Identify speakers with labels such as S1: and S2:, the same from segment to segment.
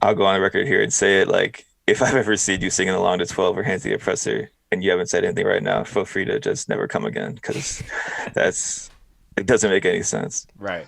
S1: I'll go on the record here and say it. Like, if I've ever seen you singing along to 12 or Hands the Oppressor and you haven't said anything right now, feel free to just never come again because that's it doesn't make any sense.
S2: Right.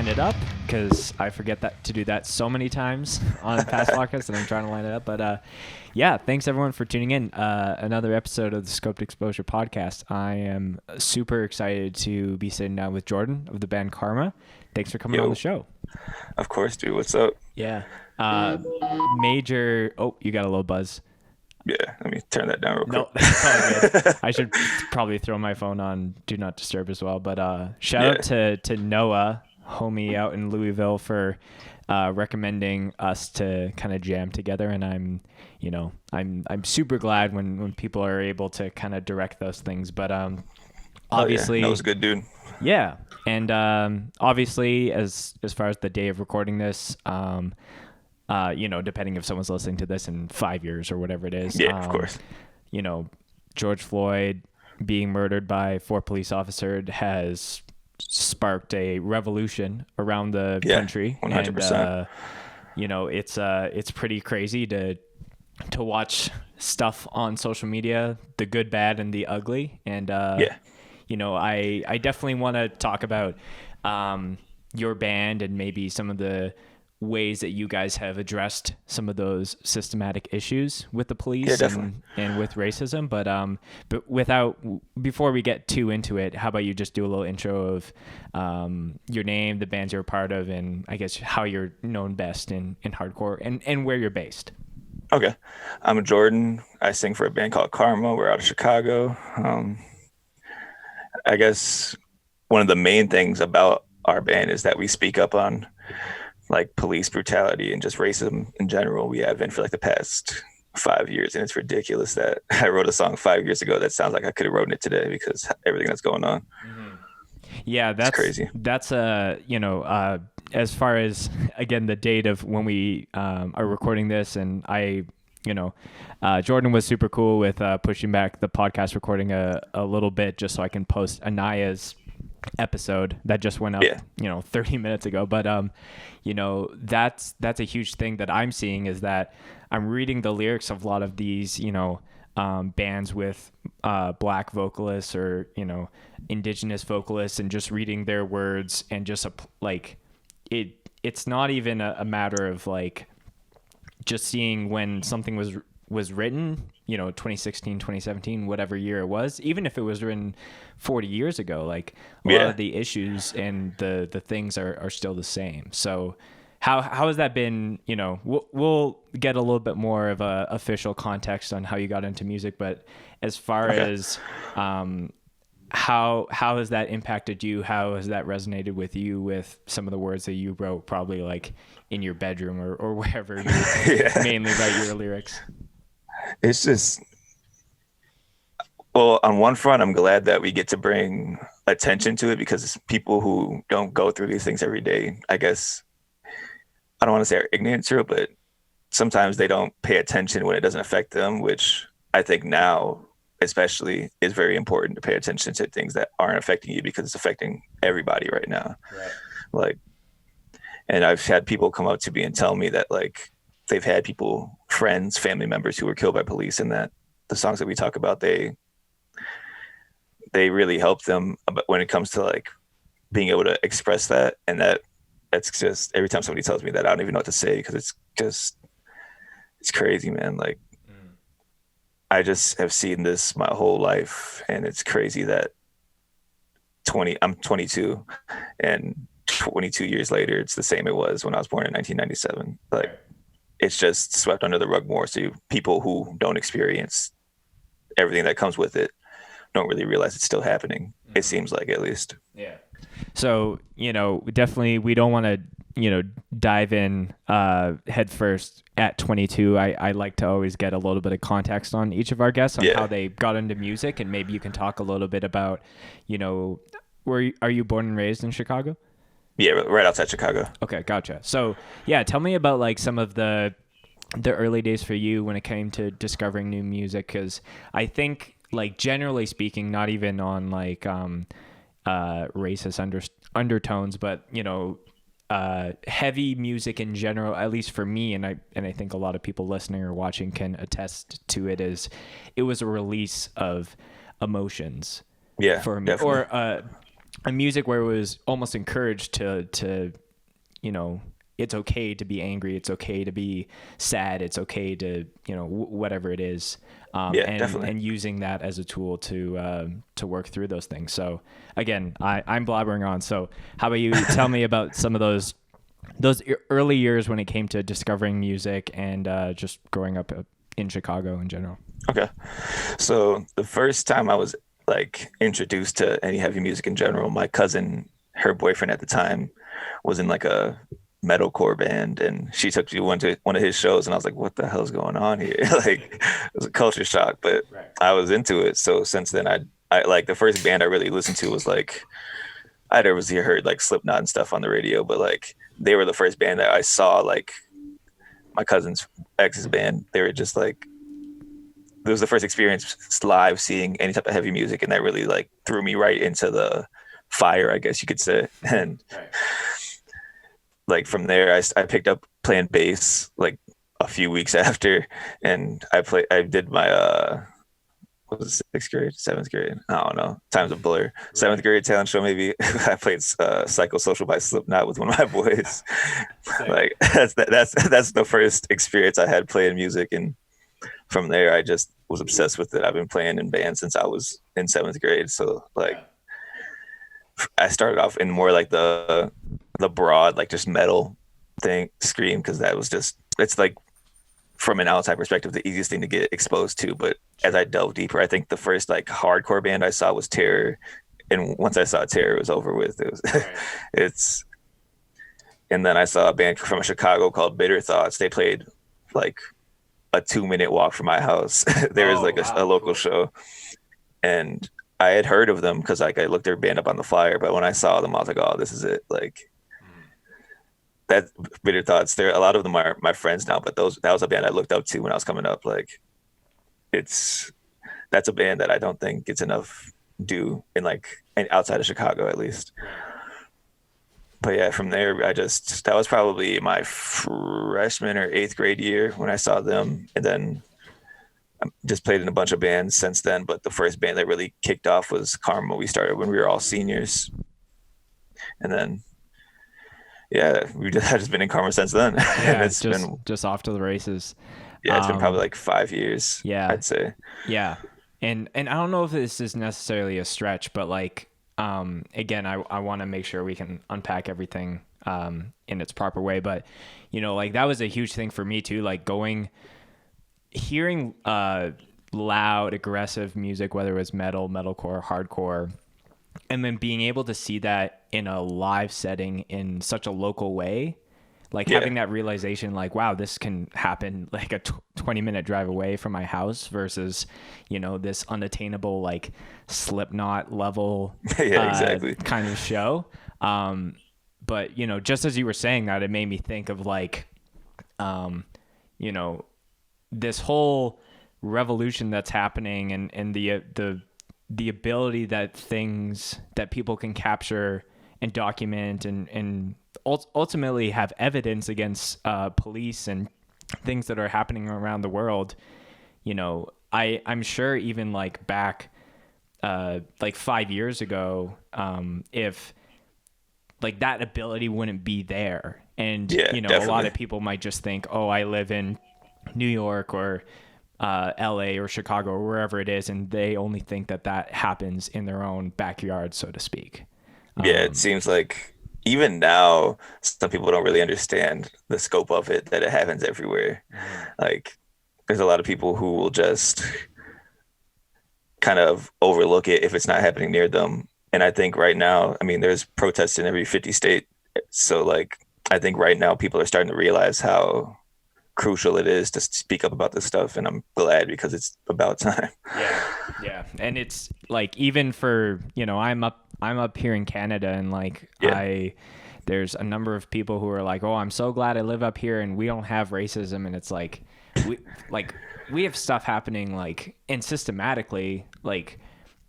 S2: It up because I forget that to do that so many times on past podcasts, and I'm trying to line it up. But yeah, thanks everyone for tuning in. Another episode of the Scoped Exposure podcast. I am super excited to be sitting down with Jordan of the band Kharma. Thanks for coming on the show.
S1: Of course, dude. What's up?
S2: Yeah. Major. Oh, you got a little buzz.
S1: Yeah, let me turn that down real quick.
S2: No, that's all good. I should probably throw my phone on Do Not Disturb as well. But shout out to Noah, homie out in Louisville, for recommending us to kind of jam together. And I'm super glad when people are able to kind of direct those things. But obviously,
S1: Noah's a good dude.
S2: Yeah, and obviously, as far as the day of recording this, depending if someone's listening to this in 5 years or whatever it is.
S1: Yeah, of course.
S2: George Floyd being murdered by 4 police officers has sparked a revolution around the country.
S1: 100%.
S2: And, it's pretty crazy to watch stuff on social media, the good, bad, and the ugly. And, I definitely want to talk about your band and maybe some of the ways that you guys have addressed some of those systematic issues with the police and with racism. But before we get too into it, how about you just do a little intro of your name, the bands you're a part of, and I guess how you're known best in hardcore and where you're based.
S1: Okay. I'm Jordan. I sing for a band called Kharma. We're out of Chicago. I guess one of the main things about our band is that we speak up on like police brutality and just racism in general. We have been for like the past 5 years, and it's ridiculous that I wrote a song 5 years ago that sounds like I could have written it today because everything that's going on.
S2: Mm-hmm. Yeah, that's crazy. That's as far as again the date of when we are recording this, and Jordan was super cool with pushing back the podcast recording a little bit just so I can post Anaya's episode that just went up 30 minutes ago. But that's a huge thing that I'm seeing, is that I'm reading the lyrics of a lot of these bands with black vocalists or indigenous vocalists, and just reading their words, and just it's not even a matter of like just seeing when something was written, 2016, 2017, whatever year it was, even if it was written 40 years ago, like a lot of the issues and the things are still the same. So how has that been? We'll get a little bit more of a official context on how you got into music, but as far as how has that impacted you? How has that resonated with you with some of the words that you wrote, probably like in your bedroom or wherever you mainly write your lyrics?
S1: It's just, well, on one front, I'm glad that we get to bring attention to it, because it's people who don't go through these things every day, I guess, I don't want to say are ignorant to it, but sometimes they don't pay attention when it doesn't affect them, which I think now especially is very important to pay attention to things that aren't affecting you, because it's affecting everybody right now. Right. And I've had people come up to me and tell me that they've had people, friends, family members who were killed by police, and that the songs that we talk about, they really help them when it comes to being able to express that. And that's just, every time somebody tells me that, I don't even know what to say, because it's crazy, man. I just have seen this my whole life, and it's crazy that I'm 22, and 22 years later, it's the same it was when I was born in 1997. It's just swept under the rug more. So people who don't experience everything that comes with it don't really realize it's still happening. It seems like, at least.
S2: Yeah. So, definitely we don't want to dive in head first at 22, I like to always get a little bit of context on each of our guests on how they got into music, and maybe you can talk a little bit about, are you born and raised in Chicago?
S1: Yeah, right outside Chicago.
S2: Okay, gotcha. So yeah, tell me about like some of the early days for you when it came to discovering new music, because I think, like, generally speaking, not even on like racist undertones, but heavy music in general, at least for me, and I think a lot of people listening or watching can attest to it, is it was a release of emotions.
S1: Yeah,
S2: for me,
S1: definitely.
S2: or a music where it was almost encouraged to it's okay to be angry, it's okay to be sad, it's okay to whatever it is, and using that as a tool to work through those things. So again, I'm blabbering on, so how about you tell me about some of those early years when it came to discovering music and just growing up in Chicago in general.
S1: Okay, so the first time I was like introduced to any heavy music in general, my cousin, her boyfriend at the time, was in like a metalcore band, and she took me to one of his shows, and I was like, what the hell's going on here? Like, it was a culture shock, but right. I was into it. So since then, I like, the first band I really listened to was like, I'd obviously heard like Slipknot and stuff on the radio, but like they were the first band that I saw, like my cousin's ex's band. They were just like, it was the first experience live seeing any type of heavy music, and that really like threw me right into the fire, I guess you could say. And right. Like from there, I picked up playing bass like a few weeks after, and I did my what was it, 6th grade, 7th grade? I don't know. Time's a blur. Right. 7th grade talent show maybe. I played Psychosocial by Slipknot with one of my boys. Like that's the first experience I had playing music, and from there, I just was obsessed with it. I've been playing in bands since I was in 7th grade. So like, I started off in more like the broad, like just metal thing, scream, because that was just, it's like, from an outside perspective, the easiest thing to get exposed to. But as I delved deeper, I think the first like hardcore band I saw was Terror. And once I saw Terror, it was over with. It was, and then I saw a band from Chicago called Bitter Thoughts. They played like a 2-minute walk from my house. There was like a local show, and I had heard of them because like I looked their band up on the flyer, but when I saw them, I was like, oh, this is it. Like that Bitter Thoughts, a lot of them are my friends now, but that was a band I looked up to when I was coming up. Like that's a band that I don't think gets enough due in like outside of Chicago, at least. But yeah, from there, that was probably my freshman or 8th grade year when I saw them. And then I just played in a bunch of bands since then. But the first band that really kicked off was Kharma. We started when we were all seniors. And then, yeah, I've just been in Kharma since then.
S2: Yeah,
S1: and it's
S2: been just off to the races.
S1: Yeah, it's been probably like 5 years,
S2: yeah,
S1: I'd say.
S2: Yeah. And I don't know if this is necessarily a stretch, but like, again, I want to make sure we can unpack everything in its proper way, but like that was a huge thing for me too, like hearing loud, aggressive music, whether it was metal, metalcore, hardcore, and then being able to see that in a live setting in such a local way, like having that realization, like, wow, this can happen like a 20-minute drive away from my house versus, this unattainable, like Slipknot level
S1: exactly.
S2: kind of show. But, just as you were saying that, it made me think of like, this whole revolution that's happening and the ability that things that people can capture and document and ultimately have evidence against police and things that are happening around the world. I'm sure even like back like 5 years ago, if like that ability wouldn't be there, and
S1: definitely.
S2: A lot of people might just think, oh, I live in New York or LA or Chicago or wherever it is, and they only think that happens in their own backyard, so to speak.
S1: It seems like even now, some people don't really understand the scope of it, that it happens everywhere. Like, there's a lot of people who will just kind of overlook it if it's not happening near them. And I think right now, I mean, there's protests in every 50 state. So like, I think right now people are starting to realize how crucial it is to speak up about this stuff, and I'm glad because it's about time.
S2: Yeah, and it's like, even for, I'm up here in Canada, and like, there's a number of people who are like, oh, I'm so glad I live up here and we don't have racism. And it's like, we have stuff happening, like, and systematically, like,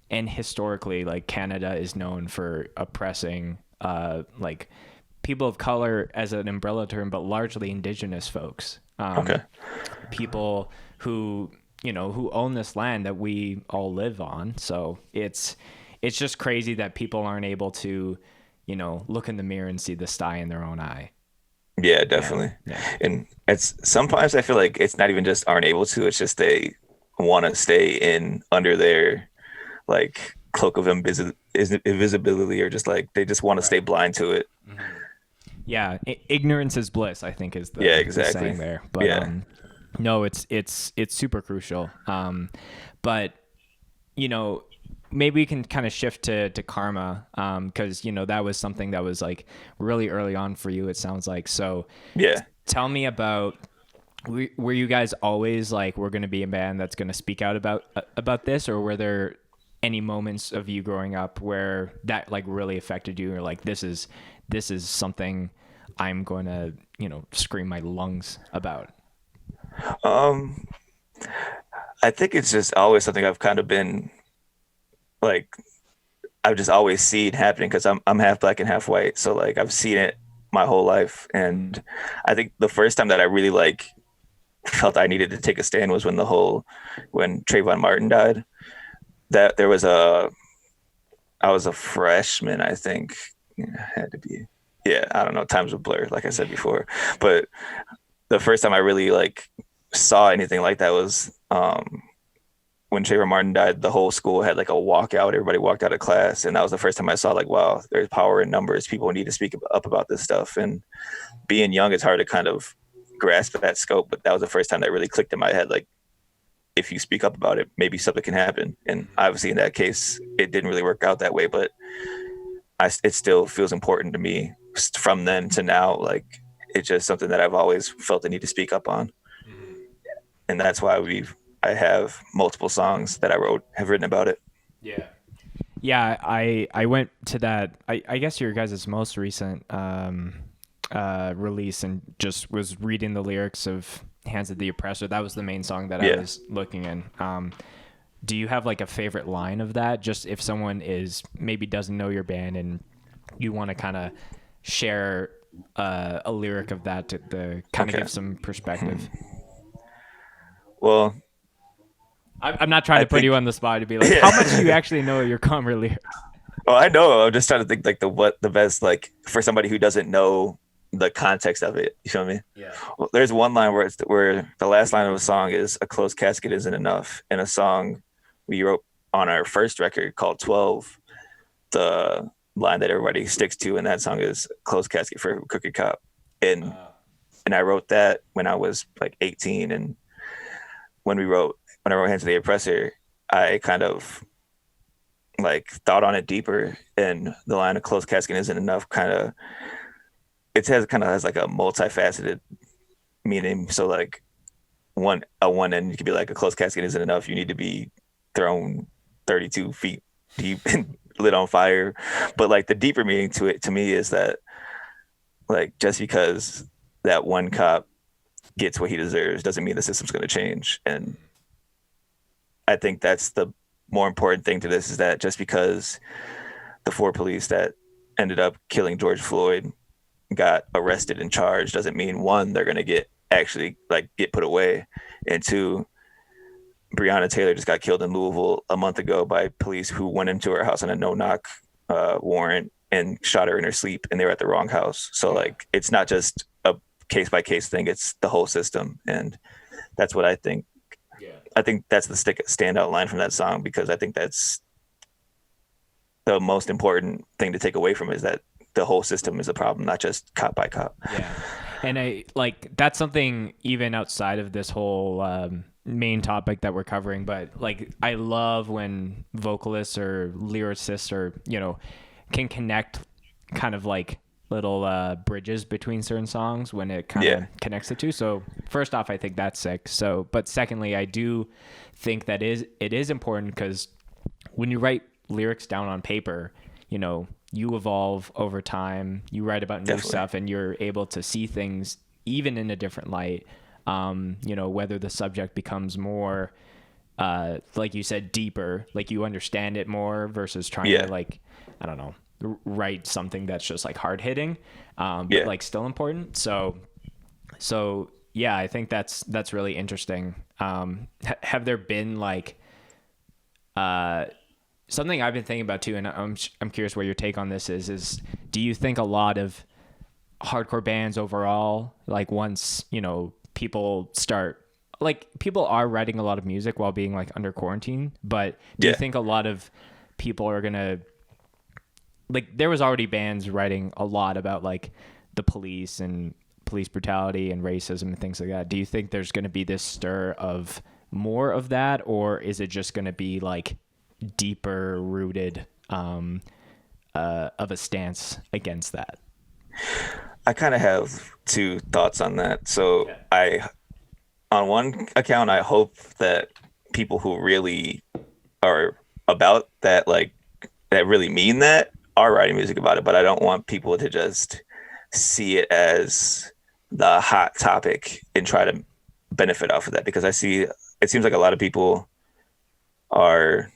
S2: and historically, like, Canada is known for oppressing like people of color as an umbrella term, but largely Indigenous folks. People who, who own this land that we all live on. So it's just crazy that people aren't able to, look in the mirror and see the sty in their own eye.
S1: Yeah, definitely.
S2: Yeah.
S1: And it's sometimes I feel like it's not even just aren't able to, it's just they want to stay in under their like cloak of invisibility, or just like they just want to stay blind to it.
S2: Mm-hmm. Yeah, ignorance is bliss, I think, is the,
S1: exactly.
S2: the saying there. But no, it's super crucial. But maybe we can kind of shift to Kharma, because that was something that was like really early on for you, it sounds like. So tell me about, were you guys always like, we're going to be a band that's going to speak out about this, or were there any moments of you growing up where that like really affected you, or like, this is something I'm going to scream my lungs about?
S1: I think it's just always something I've kind of been like, I've just always seen happening because I'm half black and half white. So like I've seen it my whole life. And I think the first time that I really like felt I needed to take a stand was when Trayvon Martin died. That there was I was a freshman, I think. It had to be. Yeah, I don't know. Times would blur, like I said before. But the first time I really like saw anything like that was when Trayvon Martin died. The whole school had like a walkout. Everybody walked out of class, and that was the first time I saw like, wow, there's power in numbers. People need to speak up about this stuff. And being young, it's hard to kind of grasp that scope. But that was the first time that really clicked in my head. Like, if you speak up about it, maybe something can happen. And obviously, in that case, it didn't really work out that way. But it still feels important to me from then to now. Like, it's just something that I've always felt the need to speak up on. And that's why I have multiple songs that have written about it.
S2: Yeah, I went to that, I guess your guys' most recent release, and just was reading the lyrics of Hands of the Oppressor. That was the main song that I was looking in. Do you have like a favorite line of that? Just if someone maybe doesn't know your band and you want to kind of share a lyric of that to kind of give some perspective.
S1: Well,
S2: I'm not trying to put you on the spot to be like, how much do you actually know your Kharma lyrics?
S1: Oh, I know. I'm just trying to think like the best, like, for somebody who doesn't know the context of it. You feel me? Yeah. Well, there's one line where the last line of a song is "A closed casket isn't enough." In a song we wrote on our first record called 12, the line that everybody sticks to in that song is "Closed casket for a crooked cop." And I wrote that when I was like 18, and when I wrote Hands of the Oppressor, I kind of like thought on it deeper, and the line "A closed casket isn't enough" kind of has like a multifaceted meaning. So like one end you could be like, a closed casket isn't enough, you need to be thrown 32 feet deep and lit on fire. But like the deeper meaning to it, to me, is that like, just because that one cop gets what he deserves doesn't mean the system's going to change. And I think that's the more important thing to this, is that just because the 4 police that ended up killing George Floyd got arrested and charged doesn't mean, 1, they're going to get put away, and 2, Breonna Taylor just got killed in Louisville a month ago by police who went into her house on a no-knock warrant and shot her in her sleep, and they were at the wrong house. So like, it's not just a case-by-case thing, it's the whole system. And that's what I think. I think that's the standout line from that song, because I think that's the most important thing to take away from it, is that the whole system is a problem, not just cop by cop.
S2: Yeah. And that's something even outside of this whole main topic that we're covering, but like, I love when vocalists or lyricists, or can connect kind of like little bridges between certain songs when it kind of connects the two. So first off, I think that's sick. So, but secondly, I do think that it is important because when you write lyrics down on paper, you know, you evolve over time, you write about new stuff, and you're able to see things even in a different light. You know, whether the subject becomes more, like you said, deeper, like you understand it more versus trying to like, I don't know, write something that's just like hard hitting, but like still important. So yeah, I think that's really interesting. Have there been like, something I've been thinking about too, and I'm curious what your take on this is do you think a lot of hardcore bands overall, like once, you know, people are writing a lot of music while being like under quarantine, but do you think a lot of people are gonna, like, there was already bands writing a lot about like the police and police brutality and racism and things like that. Do you think there's going to be this stir of more of that, or is it just going to be like deeper rooted of a stance against that?
S1: I kind of have two thoughts on that. So on one account, I hope that people who really are about that, like that really mean that, are writing music about it. But I don't want people to just see it as the hot topic and try to benefit off of that, because it seems like a lot of people are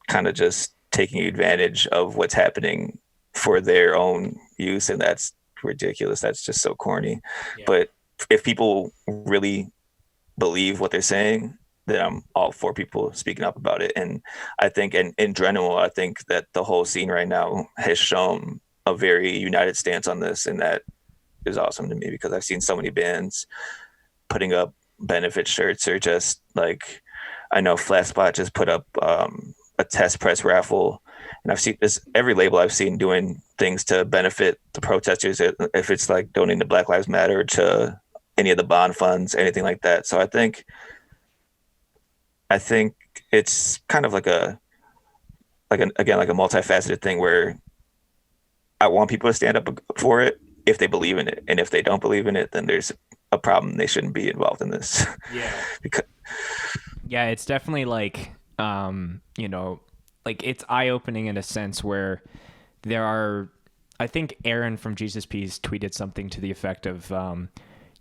S1: kind of just taking advantage of what's happening for their own use, and that's ridiculous. That's just so corny. But if people really believe what they're saying, then I'm all for people speaking up about it. And I think in general, I think that the whole scene right now has shown a very united stance on this, and that is awesome to me, because I've seen so many bands putting up benefit shirts, or just like, I know Flat Spot just put up a test press raffle, and I've seen this, every label I've seen doing things to benefit the protesters, if it's like donating to Black Lives Matter, to any of the bond funds, anything like that. So I think it's kind of like a multifaceted thing, where I want people to stand up for it if they believe in it, and if they don't believe in it, then there's a problem. They shouldn't be involved in this.
S2: It's definitely like, you know, like it's eye-opening in a sense where there are, I think Aaron from Jesus Peace tweeted something to the effect of,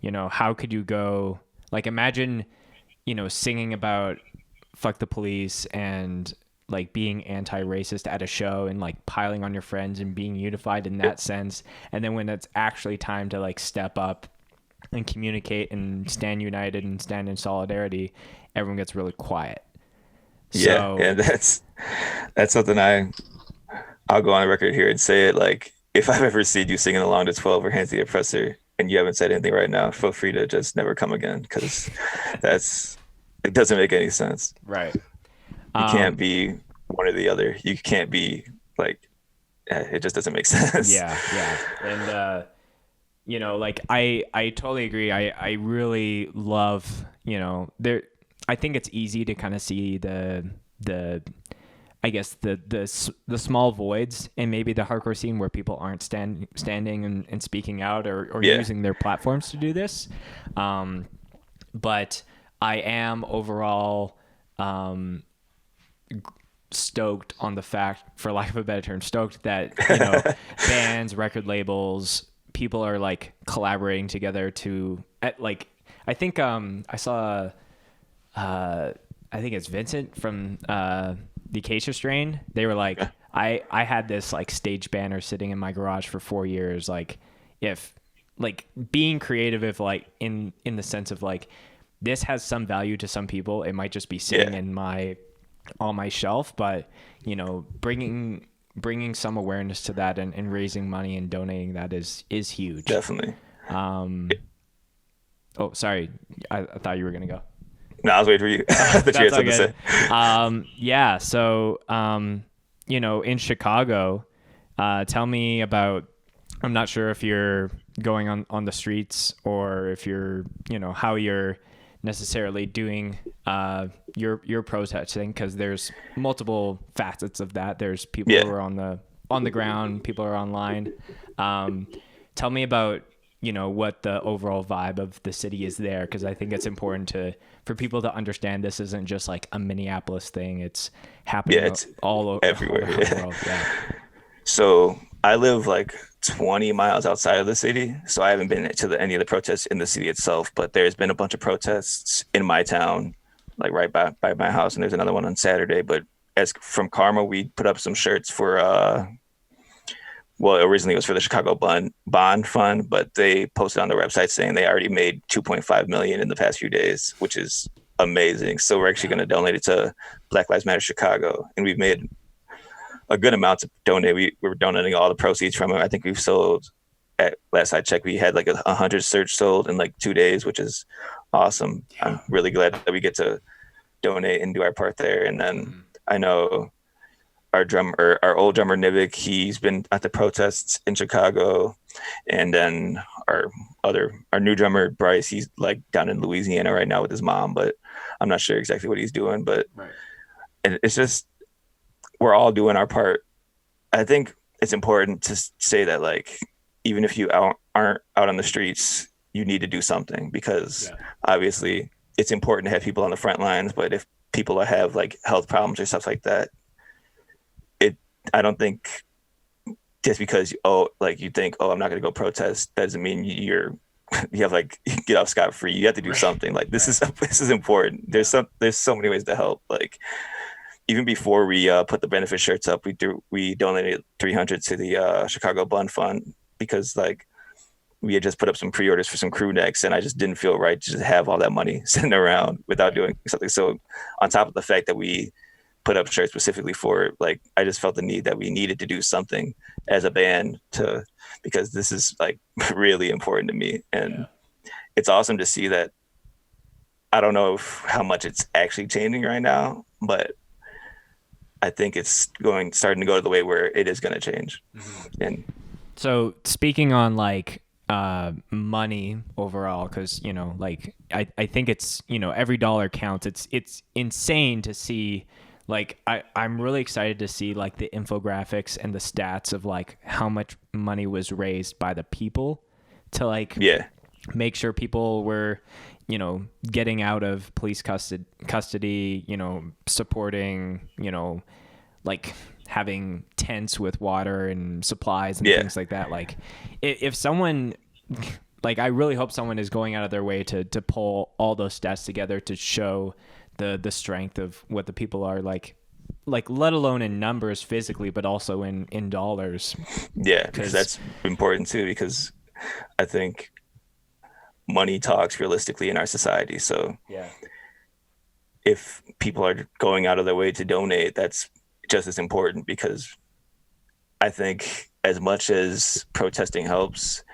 S2: you know, how could you go, like, imagine, you know, singing about fuck the police and like being anti-racist at a show and like piling on your friends and being unified in that sense. And then when it's actually time to like step up and communicate and stand united and stand in solidarity, everyone gets really quiet. That's
S1: something I'll go on the record here and say it. Like, if I've ever seen you singing along to 12 or Hands the Oppressor and you haven't said anything right now, feel free to just never come again, because it doesn't make any sense.
S2: Right.
S1: You can't be one or the other. You can't be like, it just doesn't make sense.
S2: Yeah. And, you know, like I totally agree. I really love, you know, I think it's easy to kind of see the I guess the small voids in maybe the hardcore scene where people aren't standing and speaking out or using their platforms to do this. But I am overall stoked on the fact, for lack of a better term, stoked that, you know, bands, record labels, people are like collaborating together to, like, I think I saw I think it's Vincent from the Acacia Strain. They were like, I had this like stage banner sitting in my garage for 4 years. Like, if like being creative, if like in the sense of like, this has some value to some people, it might just be sitting in on my shelf, but you know, bringing some awareness to that and raising money and donating that is huge.
S1: Definitely.
S2: Oh, sorry. I thought you were going to go.
S1: No, I was waiting for you. But you had something to say.
S2: So, you know, in Chicago, tell me about, I'm not sure if you're going on the streets or if you're, you know, how you're necessarily doing your protesting, because there's multiple facets of that. There's people who are on the on the ground, people are online. Tell me about, what the overall vibe of the city is there, because I think it's important for people to understand this isn't just like a Minneapolis thing. It's happening
S1: it's
S2: all
S1: everywhere.
S2: around the world. Yeah.
S1: So I live like 20 miles outside of the city, so I haven't been to any of the protests in the city itself, but there's been a bunch of protests in my town, like right by my house, and there's another one on Saturday. But as from Kharma, we put up some shirts for originally it was for the Chicago bond fund, but they posted on their website saying they already made 2.5 million in the past few days, which is amazing. So we're actually going to donate it to Black Lives Matter Chicago, and we've made a good amount to donate. We're donating all the proceeds from it. I think we've sold, at last I checked, we had like 100 shirts sold in like 2 days, which is awesome. I'm really glad that we get to donate and do our part there. And then I know our old drummer Nivik, he's been at the protests in Chicago, and then our new drummer Bryce, he's like down in Louisiana right now with his mom, but I'm not sure exactly what he's doing. But it's just, we're all doing our part. I think it's important to say that, like, even if you aren't out on the streets, you need to do something, because obviously it's important to have people on the front lines. But if people have like health problems or stuff like that, I don't think just because you think, I'm not going to go protest, that doesn't mean you have like get off scot-free. You have to do something. Like this is important. There's so many ways to help. Like even before we put the benefit shirts up, we donated 300 to the Chicago Bun Fund, because like we had just put up some pre-orders for some crew necks, and I just didn't feel right to just have all that money sitting around without doing something. So on top of the fact that we put up shirts specifically for it, like I just felt the need that we needed to do something as a band because this is like really important to me. And it's awesome to see that. I don't know how much it's actually changing right now, but I think it's starting to go to the way where it is going to change. And
S2: so speaking on like money overall, because like I think it's every dollar counts. It's insane to see. Like I'm really excited to see like the infographics and the stats of like how much money was raised by the people to like make sure people were getting out of police custody, supporting, like having tents with water and supplies and things like that. Like if someone, like I really hope someone is going out of their way to pull all those stats together to show the strength of what the people are like let alone in numbers physically, but also in dollars.
S1: Yeah, because that's important too, because I think money talks realistically in our society. So if people are going out of their way to donate, that's just as important, because I think as much as protesting helps,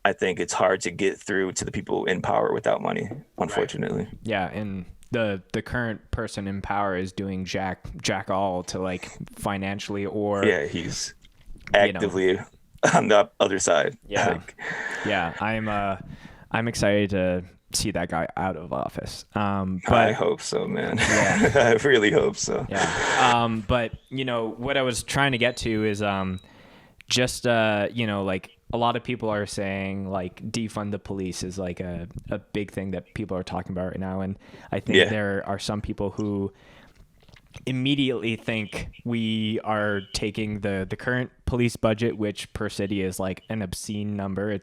S1: I think it's hard to get through to the people in power without money, unfortunately.
S2: Yeah, and the current person in power is doing jack all to like financially, or
S1: he's actively on the other side.
S2: I'm excited to see that guy out of office. But
S1: I hope so, man. I really hope so.
S2: But what I was trying to get to is just like a lot of people are saying like defund the police is like a big thing that people are talking about right now. And I think there are some people who immediately think we are taking the current police budget, which per city is like an obscene number.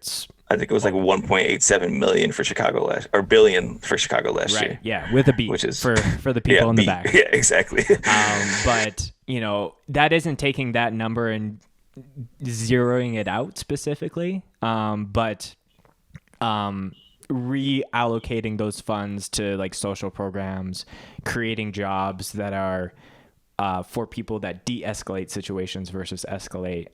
S1: I think it was like 1.87 million for Chicago billion for Chicago last year.
S2: Yeah, with a B, which is for the people in the back.
S1: Yeah, exactly.
S2: But that isn't taking that number and zeroing it out specifically, but reallocating those funds to like social programs, creating jobs that are for people that de-escalate situations versus escalate.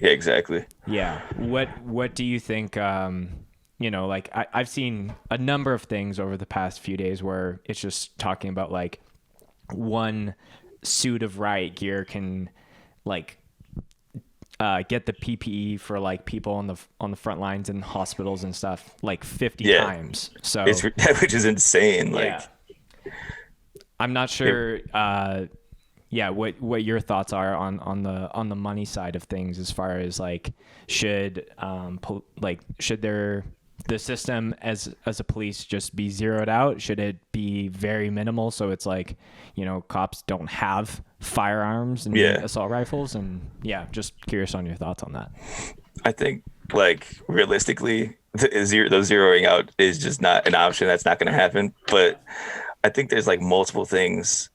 S1: Exactly.
S2: Yeah. What do you think? Like I've seen a number of things over the past few days where it's just talking about like one suit of riot gear can like get the PPE for like people on the front lines in hospitals and stuff like 50 times. So
S1: which is insane. Like
S2: I'm not sure yeah, what your thoughts are on the money side of things, as far as like should the system as a police just be zeroed out? Should it be very minimal, so it's like, cops don't have firearms and assault rifles? And just curious on your thoughts on that.
S1: I think, like, realistically, the zeroing out is just not an option. That's not going to happen. But I think there's like multiple things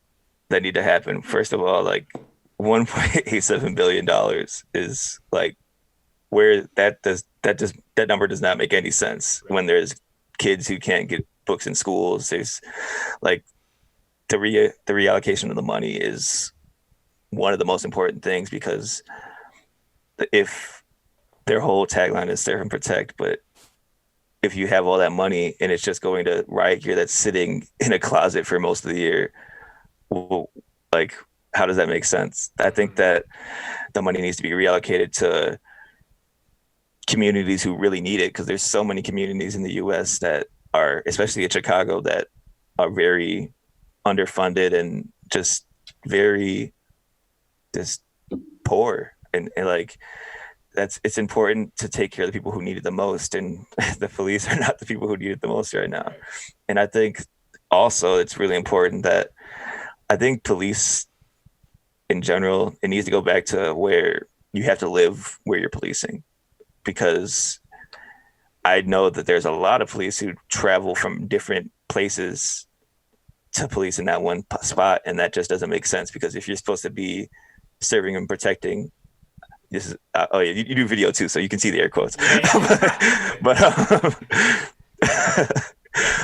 S1: that need to happen. First of all, like $1.87 billion is like, where that number does not make any sense when there's kids who can't get books in schools. There's like the reallocation of the money is one of the most important things, because if their whole tagline is serve and protect, but if you have all that money and it's just going to riot gear that's sitting in a closet for most of the year, well, like, how does that make sense? I think that the money needs to be reallocated to communities who really need it, because there's so many communities in the US that are, especially in Chicago, that are very underfunded and just very just poor, and like it's important to take care of the people who need it the most, and the police are not the people who need it the most right now. And I think also it's really important that I think police in general, it needs to go back to where you have to live where you're policing, because I know that there's a lot of police who travel from different places to police in that one spot, and that just doesn't make sense, because if you're supposed to be serving and protecting, this is you do video too, so you can see the air quotes.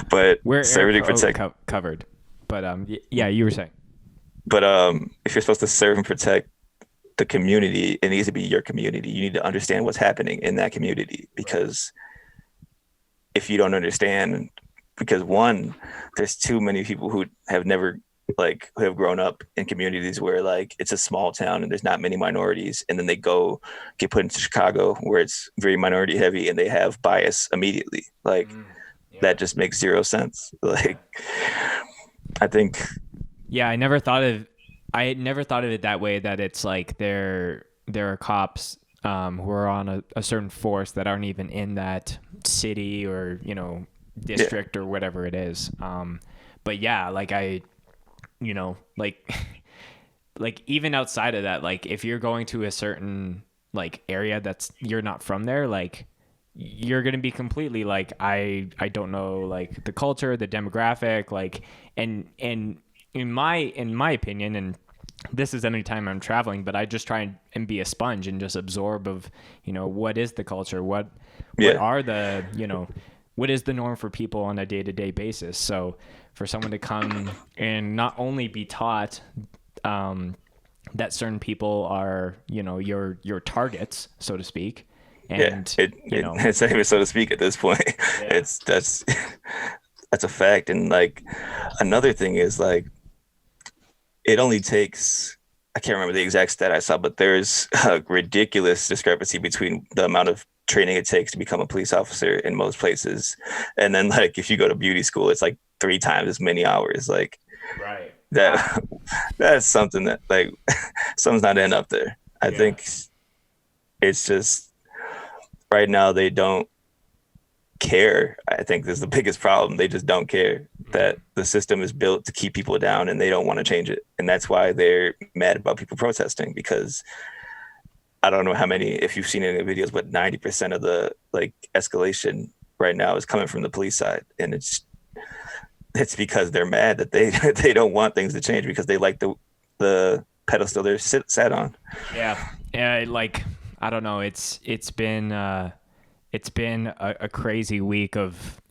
S1: But
S2: we're
S1: serving and protect
S2: covered. But you were saying.
S1: But if you're supposed to serve and protect the community, it needs to be your community. You need to understand what's happening in that community, because if you don't understand, because one, there's too many people who have never who have grown up in communities where like it's a small town and there's not many minorities, and then they go get put into Chicago where it's very minority heavy and they have bias immediately. That just makes zero sense. Like, I think.
S2: Yeah, I never thought of it that way, that it's like there are cops who are on a certain force that aren't even in that city or district or whatever it is. But yeah, like like even outside of that, like if you're going to a certain like area that's you're not from there, like you're going to be completely like, I don't know, like the culture, the demographic, like, and in my opinion, and this is any time I'm traveling, but I just try and be a sponge and just absorb of, what is the culture? What are the, what is the norm for people on a day-to-day basis? So for someone to come and not only be taught that certain people are, your targets, so to speak. And
S1: it's not even so to speak at this point. Yeah. That's a fact. And like another thing is like, it only takes, I can't remember the exact stat I saw, but there's a ridiculous discrepancy between the amount of training it takes to become a police officer in most places. And then like, if you go to beauty school, it's like 3 times as many hours. Like, right. That's something that like, something's not adding up there. I think it's just right now they don't care. I think this is the biggest problem. They just don't care that the system is built to keep people down, and they don't want to change it. And that's why they're mad about people protesting, because I don't know how many, if you've seen any of the videos, but 90% of the like escalation right now is coming from the police side. And it's because they're mad that they don't want things to change, because they like the pedestal they're sat on. Yeah.
S2: Like, I don't know. It's been a crazy week of,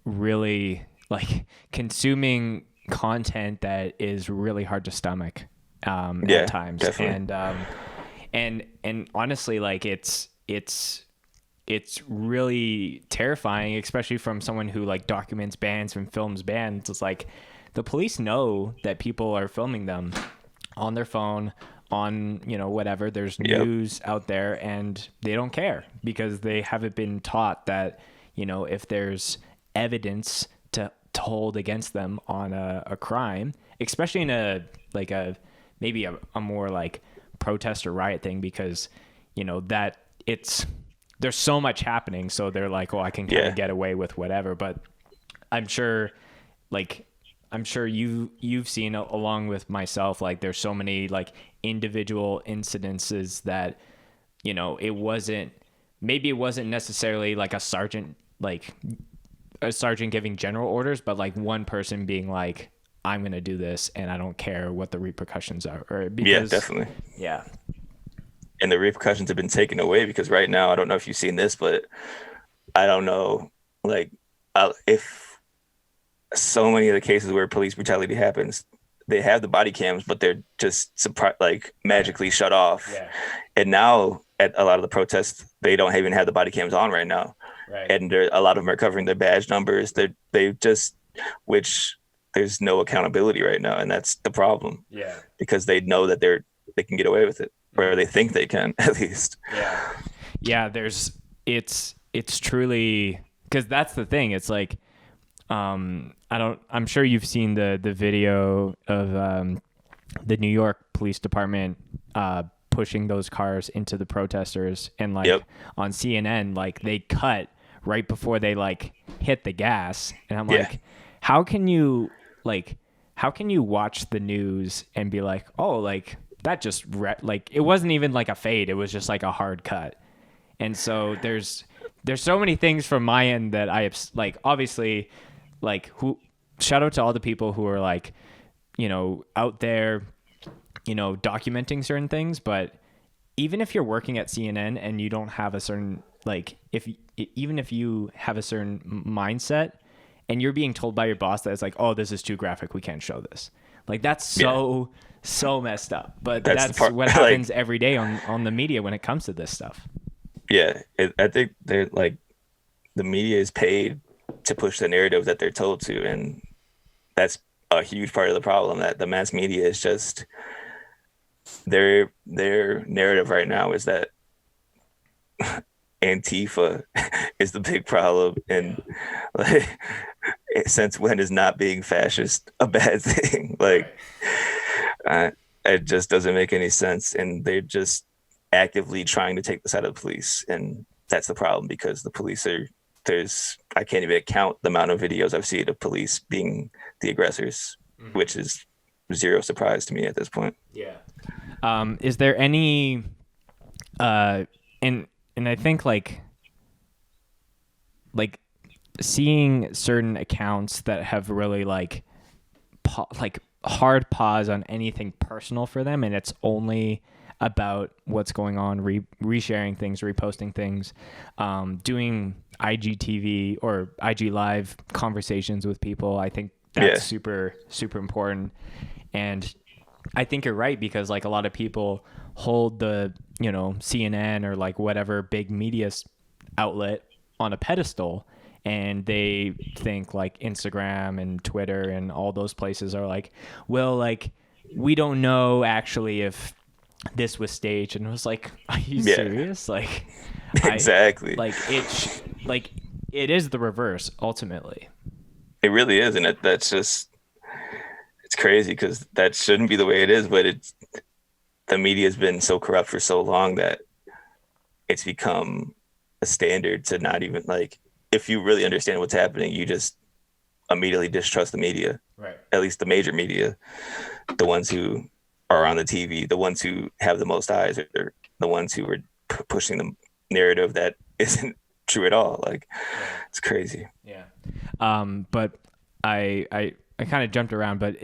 S2: really like consuming content that is really hard to stomach at times. Definitely. And honestly, like it's really terrifying, especially from someone who like documents bands and films bands. It's like the police know that people are filming them on their phone, on whatever, there's news out there, and they don't care, because they haven't been taught that if there's evidence to hold against them on a crime, especially in a maybe a more like protest or riot thing, because that there's so much happening, so they're like, oh, I can kind of get away with whatever. But I'm sure you've seen, along with myself, like there's so many like individual incidences that it wasn't necessarily like a sergeant giving general orders, but like one person being like, I'm gonna do this and I don't care what the repercussions are. Or because,
S1: definitely.
S2: Yeah.
S1: And the repercussions have been taken away, because right now, I don't know if you've seen this, but I don't know, like, if so many of the cases where police brutality happens, they have the body cams, but they're just like magically shut off. Yeah. And now at a lot of the protests, they don't even have the body cams on right now. Right. And a lot of them are covering their badge numbers. Which there's no accountability right now. And that's the problem. Yeah. Because they know that they can get away with it. Or they think they can, at least. Yeah. It's truly, because that's the thing. It's like, I'm sure you've seen the video of the New York Police Department pushing those cars into the protesters, and like on CNN, like they cut right before they like hit the gas, and I'm like, how can you watch the news and be like, oh, like that just like it wasn't even like a fade, it was just like a hard cut. And so there's so many things from my end that I have, like, obviously, like, shout out to all the people who are like, out there, documenting certain things. But even if you're working at CNN and you don't have a certain, like, even if you have a certain mindset and you're being told by your boss that it's like, oh, this is too graphic, we can't show this. Like, that's so messed up. But that's what happens like, every day on the media when it comes to this stuff. Yeah, I think they're like, the media is paid to push the narrative that they're told to, and that's a huge part of the problem. That the mass media is just their narrative right now is that Antifa is the big problem, and like, since when is not being fascist a bad thing? Like, it just doesn't make any sense, and they're just actively trying to take the side of the police, and that's the problem, because the police I can't even count the amount of videos I've seen of police being the aggressors, which is zero surprise to me at this point.
S2: Yeah. Is there any and I think like seeing certain accounts that have really like hard pause on anything personal for them, and it's only about what's going on, resharing things, reposting things, doing IGTV or IG live conversations with people. I think that's super, super important. And I think you're right, because like a lot of people hold the, CNN or like whatever big media outlet on a pedestal, and they think like Instagram and Twitter and all those places are like, well, like, we don't know actually if this was staged. And it was like, are you serious? Like,
S1: exactly.
S2: It is the reverse ultimately.
S1: It really is. And that's just, it's crazy, because that shouldn't be the way it is, but the media has been so corrupt for so long that it's become a standard to not even, like, if you really understand what's happening, you just immediately distrust the media. Right. At least the major media, the ones who are on the TV, the ones who have the most eyes, are the ones who are pushing the narrative that isn't true at all. like, it's crazy.
S2: Yeah. But I kind of jumped around, but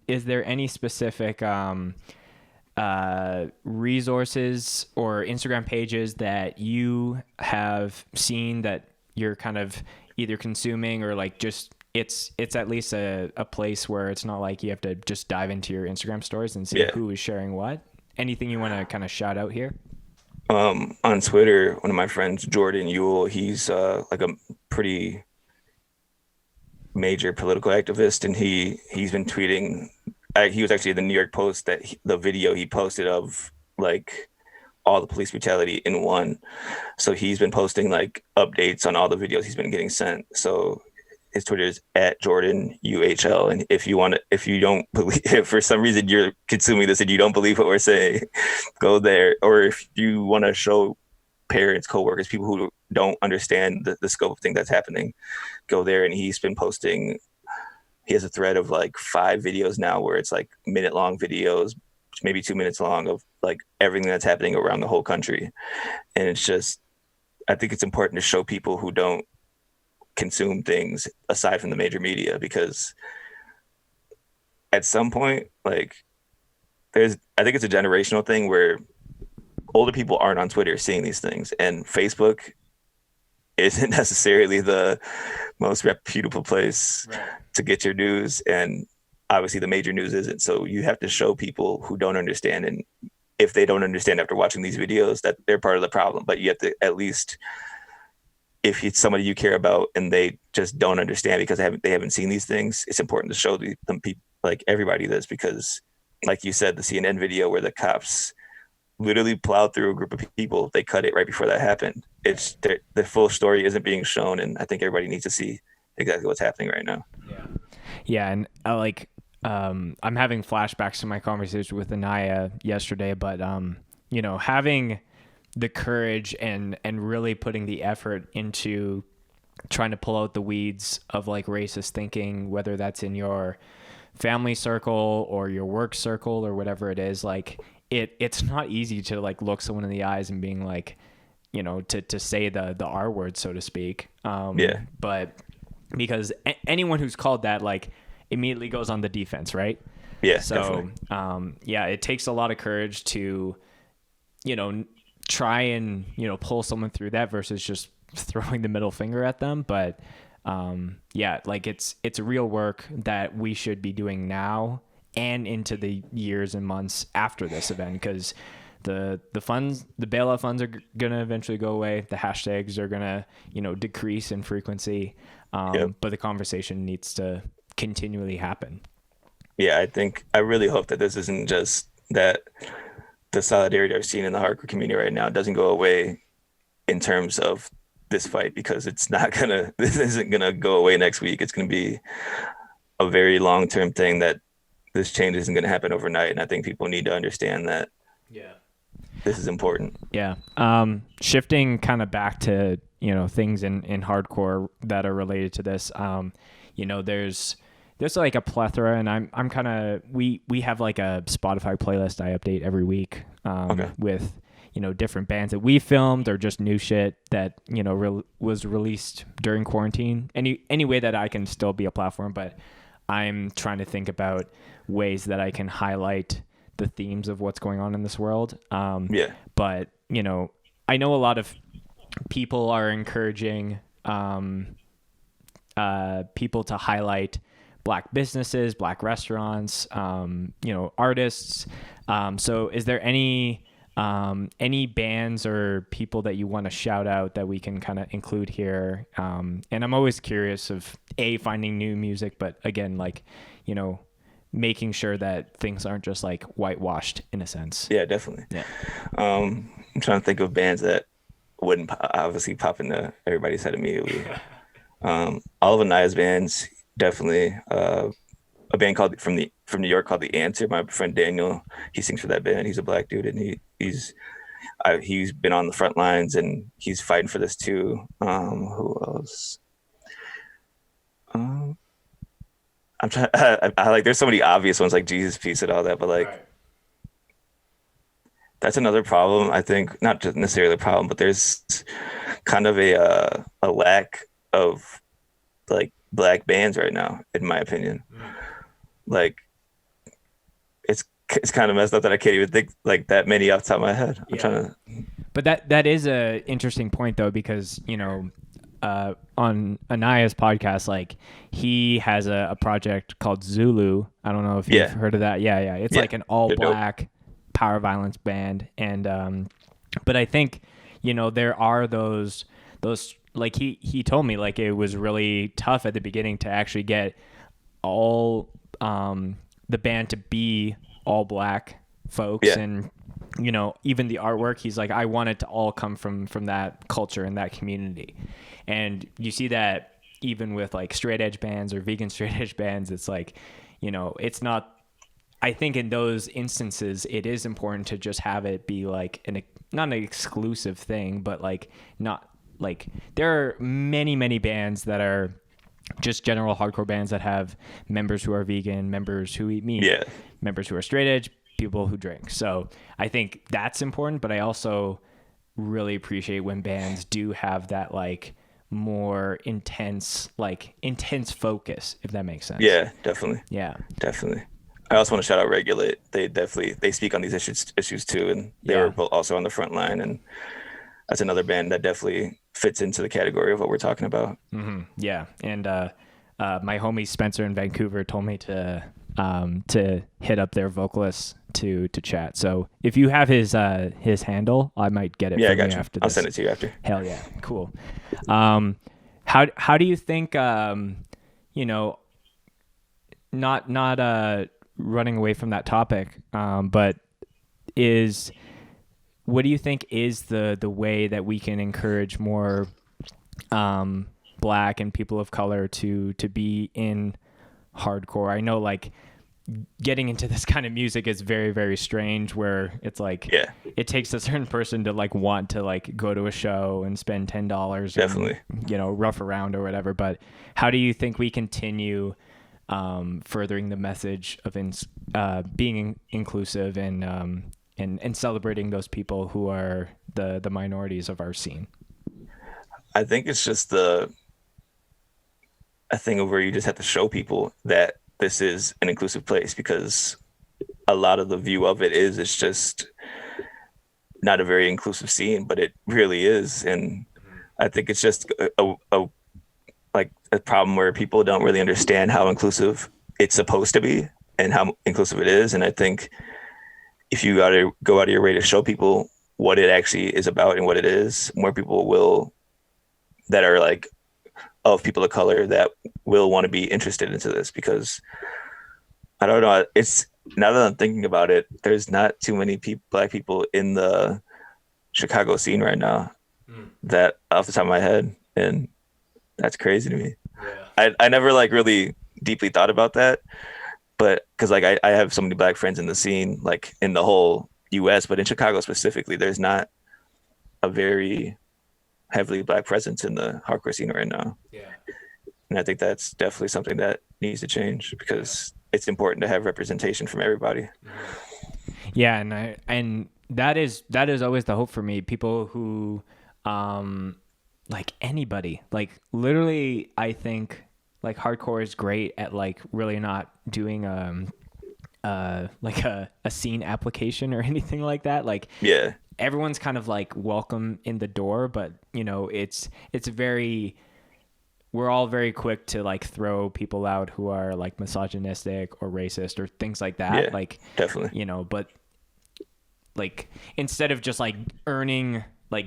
S2: is there any specific resources or Instagram pages that you have seen that you're kind of either consuming, or like just it's at least a place where it's not like you have to just dive into your Instagram stories and see who is sharing what? Anything you want to kind of shout out here?
S1: On Twitter, one of my friends, Jordan Ewell, he's like a pretty major political activist, and he's been tweeting. He was actually in the New York Post, that the video he posted of like all the police brutality in one. So he's been posting like updates on all the videos he's been getting sent. So his Twitter is at Jordan UHL. And if you don't believe, if for some reason you're consuming this and you don't believe what we're saying, go there. Or if you want to show parents, coworkers, people who don't understand the scope of things that's happening, go there. And he's been posting. He has a thread of like 5 videos now where it's like minute-long videos, maybe 2 minutes long, of like everything that's happening around the whole country. And it's just, I think it's important to show people who don't consume things aside from the major media, because at some point, like I think it's a generational thing where older people aren't on Twitter seeing these things, and Facebook isn't necessarily the most reputable place to get your news. And obviously the major news isn't. So you have to show people who don't understand. And if they don't understand after watching these videos, that they're part of the problem. But you have to at least, if it's somebody you care about and they just don't understand because they haven't seen these things, it's important to show them people, like everybody, this, because like you said, the CNN video where the cops literally plowed through a group of people, they cut it right before that happened. It's the full story isn't being shown, and I think everybody needs to see exactly what's happening right now.
S2: Yeah, and I'm having flashbacks to my conversation with Anaya yesterday, but having the courage and really putting the effort into trying to pull out the weeds of like racist thinking, whether that's in your family circle or your work circle or whatever it is, like it's not easy to like look someone in the eyes and being like, to say the R word, so to speak. But because anyone who's called that, like, immediately goes on the defense, right?
S1: Yeah.
S2: So, it takes a lot of courage to, try and, pull someone through that versus just throwing the middle finger at them. But, like it's real work that we should be doing now and into the years and months after this event, because the bailout funds are going to eventually go away. The hashtags are going to, decrease in frequency. But the conversation needs to continually happen.
S1: Yeah, I really hope that this isn't just that the solidarity I've seen in the hardcore community right now doesn't go away in terms of this fight, because this isn't gonna go away next week. It's gonna be a very long-term thing, that this change isn't gonna happen overnight. And I think people need to understand that. Yeah. This is important.
S2: Yeah. Shifting kind of back to, things in hardcore that are related to this. There's like a plethora, and I'm kind of, we have like a Spotify playlist I update every week with, different bands that we filmed or just new shit that, was released during quarantine. Any way that I can still be a platform, but I'm trying to think about ways that I can highlight the themes of what's going on in this world. But, I know a lot of people are encouraging people to highlight Black businesses, Black restaurants, artists. So is there any bands or people that you want to shout out that we can kind of include here? And I'm always curious of finding new music, but again, like, making sure that things aren't just like whitewashed in a sense.
S1: Yeah, definitely.
S2: Yeah.
S1: I'm trying to think of bands that wouldn't obviously pop into everybody's head immediately. All of Anaya's bands, definitely. A band called from New York called The Answer. My friend Daniel, he sings for that band. He's a Black dude, and he's been on the front lines, and he's fighting for this too. Who else? I'm trying. I like. There's so many obvious ones like Jesus Piece and all that, but like. Right. That's another problem. I think not just necessarily a problem, but there's kind of a lack of like Black bands right now, in my opinion. Like it's kind of messed up that I can't even think like that many off the top of my head. I'm trying to.
S2: But that is a interesting point though, because on Anaya's podcast, like he has a project called Zulu. I don't know if you've heard of that. Yeah. It's like an all Black power violence band, and but I think there are those like he told me like it was really tough at the beginning to actually get all the band to be all Black folks, and even the artwork, he's like, I want it to all come from that culture and that community. And you see that even with like straight edge bands or vegan straight edge bands, it's like, you know, it's not, I think in those instances, it is important to just have it be like not an exclusive thing, but like not like there are many bands that are just general hardcore bands that have members who are vegan, members who eat meat, members who are straight edge, people who drink. So I think that's important, but I also really appreciate when bands do have that like more intense focus, if that makes sense.
S1: Yeah, definitely.
S2: Yeah,
S1: definitely. I also want to shout out Regulate. They speak on these issues too, and they were also on the front line, and that's another band that definitely fits into the category of what we're talking about.
S2: Mm-hmm. Yeah, and my homie Spencer in Vancouver told me to hit up their vocalist to chat. So if you have his handle, I might get it.
S1: Yeah,
S2: from
S1: I got
S2: you
S1: you.
S2: After
S1: I'll
S2: this.
S1: send it to you after.
S2: Hell yeah, cool. How do you think you know, not running away from that topic, but what do you think is the way that we can encourage more Black and people of color to be in hardcore? I know like getting into this kind of music is very, very strange, where it's like it takes a certain person to like want to like go to a show and spend $10
S1: definitely
S2: and, you know, rough around or whatever. But how do you think we continue furthering the message of being inclusive and celebrating those people who are the minorities of our scene?
S1: I think it's just a thing of where you just have to show people that this is an inclusive place, because a lot of the view of it is it's just not a very inclusive scene, but it really is. And I think it's just a problem where people don't really understand how inclusive it's supposed to be and how inclusive it is. And I think if you got to go out of your way to show people what it actually is about and what it is, more people will, that are like of people of color, that will want to be interested into this. Because I don't know, it's, now that I'm thinking about it, there's not too many Black people in the Chicago scene right now that off the top of my head. And that's crazy to me. Yeah. I never like really deeply thought about that, but because like I have so many Black friends in the scene, like in the whole US, but in Chicago specifically, there's not a very heavily Black presence in the hardcore scene right now. Yeah. And I think that's definitely something that needs to change, because it's important to have representation from everybody.
S2: Yeah, and that is always the hope for me. People who like anybody, like literally, I think like hardcore is great at like really not doing like a scene application or anything like that. Like everyone's kind of like welcome in the door, but you know, we're all very quick to like throw people out who are like misogynistic or racist or things like that.
S1: Yeah,
S2: like
S1: definitely,
S2: you know, but like instead of just like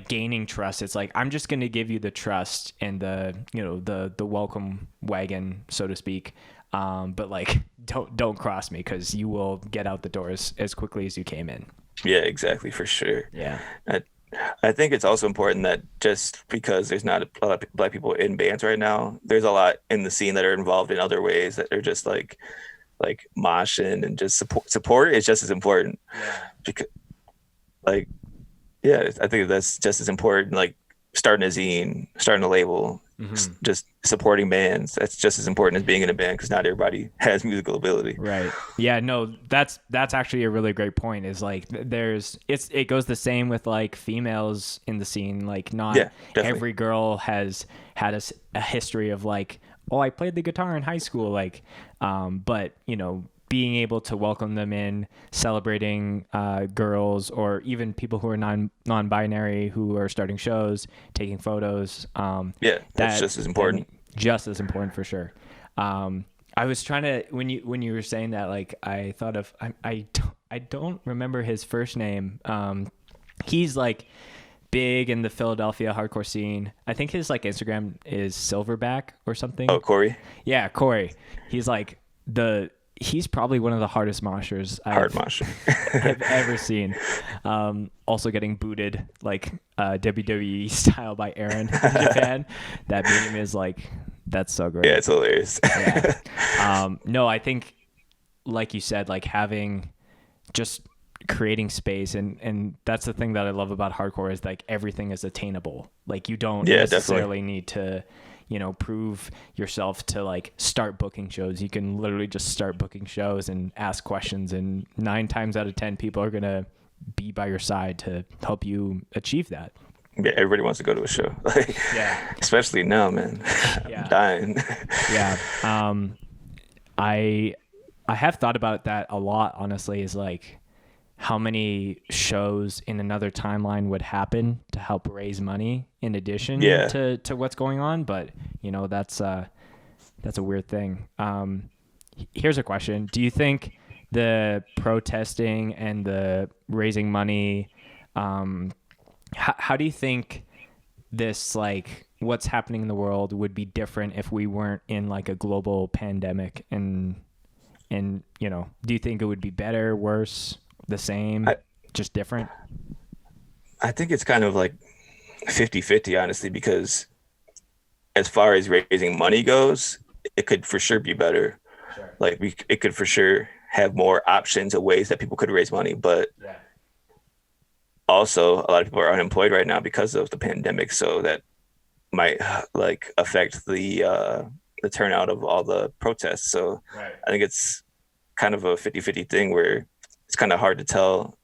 S2: gaining trust, it's like, I'm just going to give you the trust and the, you know, the welcome wagon, so to speak. But like, don't cross me, because you will get out the doors as quickly as you came in.
S1: Yeah, exactly. For sure.
S2: Yeah.
S1: I think it's also important that just because there's not a lot of Black people in bands right now, there's a lot in the scene that are involved in other ways that are just like moshing, and just support is just as important. Yeah. Because like, yeah, I think that's just as important. Like starting a zine, starting a label, just supporting bands. That's just as important as being in a band, because not everybody has musical ability.
S2: Right. Yeah. No, that's actually a really great point. Is like it goes the same with like females in the scene. Like not every girl has had a history of like, oh, I played the guitar in high school. Like, but you know, being able to welcome them in, celebrating girls or even people who are non-binary who are starting shows, taking photos.
S1: That's just as important.
S2: Just as important for sure. I was trying to, when you were saying that, like I thought of, I don't remember his first name. He's like big in the Philadelphia hardcore scene. I think his like Instagram is Silverback or something.
S1: Oh, Corey.
S2: Yeah, Corey. He's like he's probably one of the hardest moshers I've ever seen. Also getting booted like WWE style by Aaron in Japan. That meme is like That's so great.
S1: Yeah, it's hilarious.
S2: Yeah. No, I think, like you said, like having just creating space, and that's the thing that I love about hardcore is like everything is attainable. Like you don't necessarily need to, you know, prove yourself to like start booking shows. You can literally just start booking shows and ask questions, and 9 times out of 10 people are gonna be by your side to help you achieve that.
S1: Yeah, everybody wants to go to a show.
S2: Yeah.
S1: Especially now, man.
S2: Yeah.
S1: I'm dying.
S2: Yeah. I have thought about that a lot, honestly, is like how many shows in another timeline would happen to help raise money in addition to what's going on. But, you know, that's a weird thing. Here's a question. Do you think the protesting and the raising money, how do you think this, like, what's happening in the world would be different if we weren't in like a global pandemic? And you know, do you think it would be better, worse, the same, just different?
S1: I think it's kind of like 50-50, honestly, because as far as raising money goes, it could for sure be better. Sure. Like it could for sure have more options of ways that people could raise money, but also a lot of people are unemployed right now because of the pandemic, so that might like affect the turnout of all the protests. So I think it's kind of a 50-50 thing where it's kind of hard to tell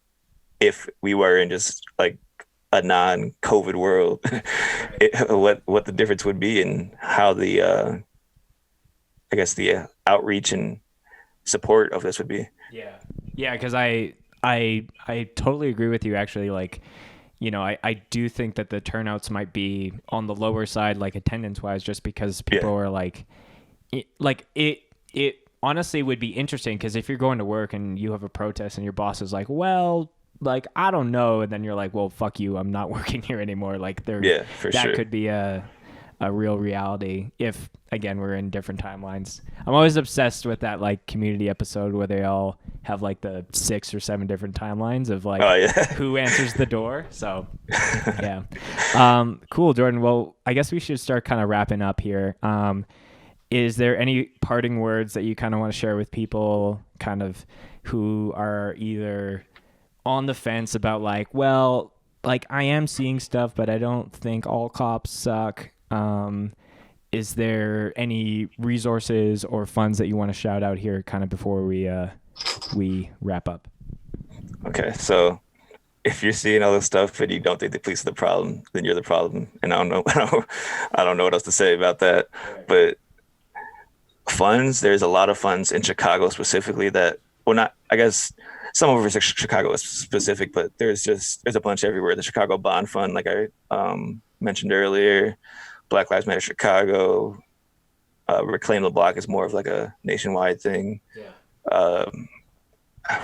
S1: if we were in just like a non-COVID world, what the difference would be and how the I guess the outreach and support of this would be.
S2: Yeah, because I totally agree with you, actually. Like, you know, I do think that the turnouts might be on the lower side, like attendance wise, just because people are like it honestly would be interesting, because if you're going to work and you have a protest and your boss is like, well, like, I don't know, and then you're like, well, fuck you, I'm not working here anymore. Like that could be a real reality if, again, we're in different timelines. I'm always obsessed with that like Community episode where they all have like the 6 or 7 different timelines of like who answers the door. So yeah. Cool, Jordan. Well, I guess we should start kind of wrapping up here. Is there any parting words that you kind of want to share with people kind of who are either on the fence about like, well, like I am seeing stuff, but I don't think all cops suck? Is there any resources or funds that you want to shout out here kind of before we wrap up? Okay,
S1: so if you're seeing all this stuff and you don't think the police are the problem, then you're the problem. And I don't know what else to say about that. But funds, there's a lot of funds in Chicago specifically that, well, not, I guess some of it is Chicago specific, but there's a bunch everywhere. The Chicago Bond Fund, like I mentioned earlier, Black Lives Matter Chicago, Reclaim the Block is more of like a nationwide thing. What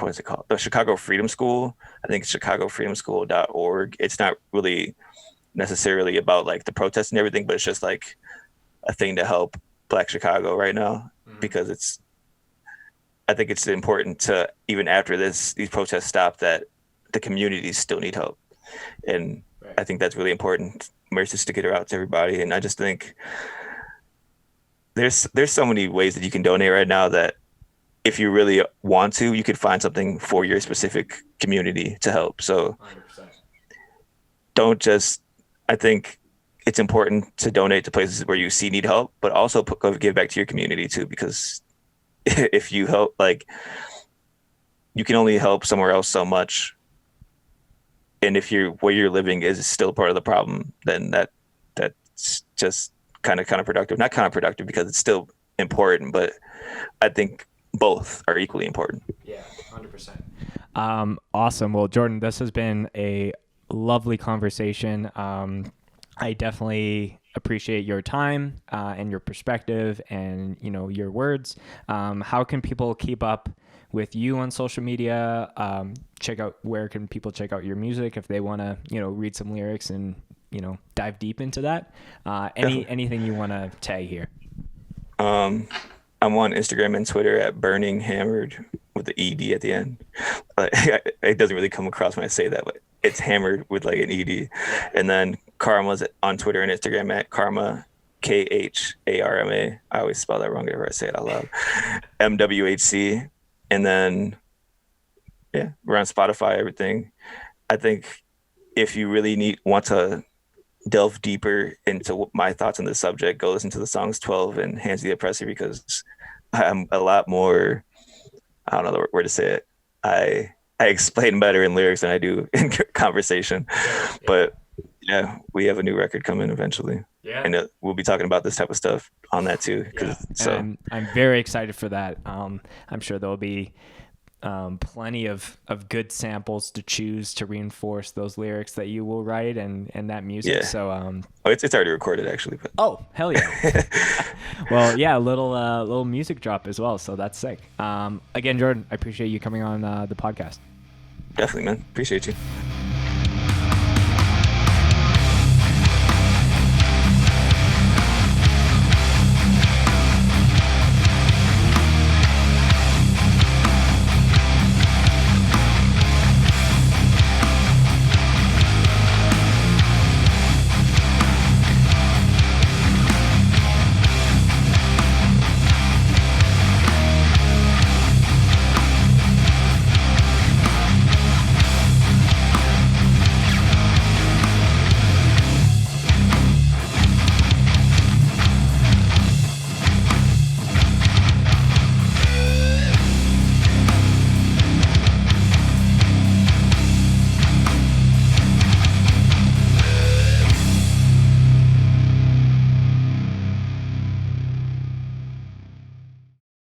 S1: is it called? The Chicago Freedom School. I think it's chicagofreedomschool.org. It's not really necessarily about like the protests and everything, but it's just like a thing to help Black Chicago right now, because I think it's important to, even after these protests stop, that the communities still need help. And I think that's really important. Just to get her out to everybody. And I just think there's so many ways that you can donate right now that if you really want to, you could find something for your specific community to help. So 100%. I think it's important to donate to places where you see need help, but also give back to your community too, because if you help, like, you can only help somewhere else so much. And if where you're living is still part of the problem, then that's just kind of counterproductive. Not counterproductive because it's still important, but I think both are equally important.
S2: Yeah, 100%. Awesome. Well, Jordan, this has been a lovely conversation. I definitely appreciate your time and your perspective and, you know, your words. How can people keep up with you on social media? Where can people check out your music if they want to, you know, read some lyrics and, you know, dive deep into that? Anything you want to tag here? I'm
S1: on Instagram and Twitter at Burning Hammered with the ED at the end. It doesn't really come across when I say that, but it's hammered with like an ED. And then Kharma's on Twitter and Instagram at Kharma Kharma. I always spell that wrong whenever I say it out loud. MWHC. And then, yeah, we're on Spotify, everything. I think if you really want to delve deeper into my thoughts on the subject, go listen to the songs 12 and Hands the Oppressor, because I'm a lot more, I don't know where to say it. I explain better in lyrics than I do in conversation. Yeah. But yeah, we have a new record coming eventually. Yeah. And we'll be talking about this type of stuff on that too.
S2: Yeah. So I'm very excited for that. I'm sure there'll be plenty of good samples to choose to reinforce those lyrics that you will write and that music. Yeah. So
S1: it's already recorded actually. But.
S2: Oh, hell yeah. Well, yeah, a little music drop as well. So that's sick. Again, Jordan, I appreciate you coming on the podcast.
S1: Definitely, man. Appreciate you.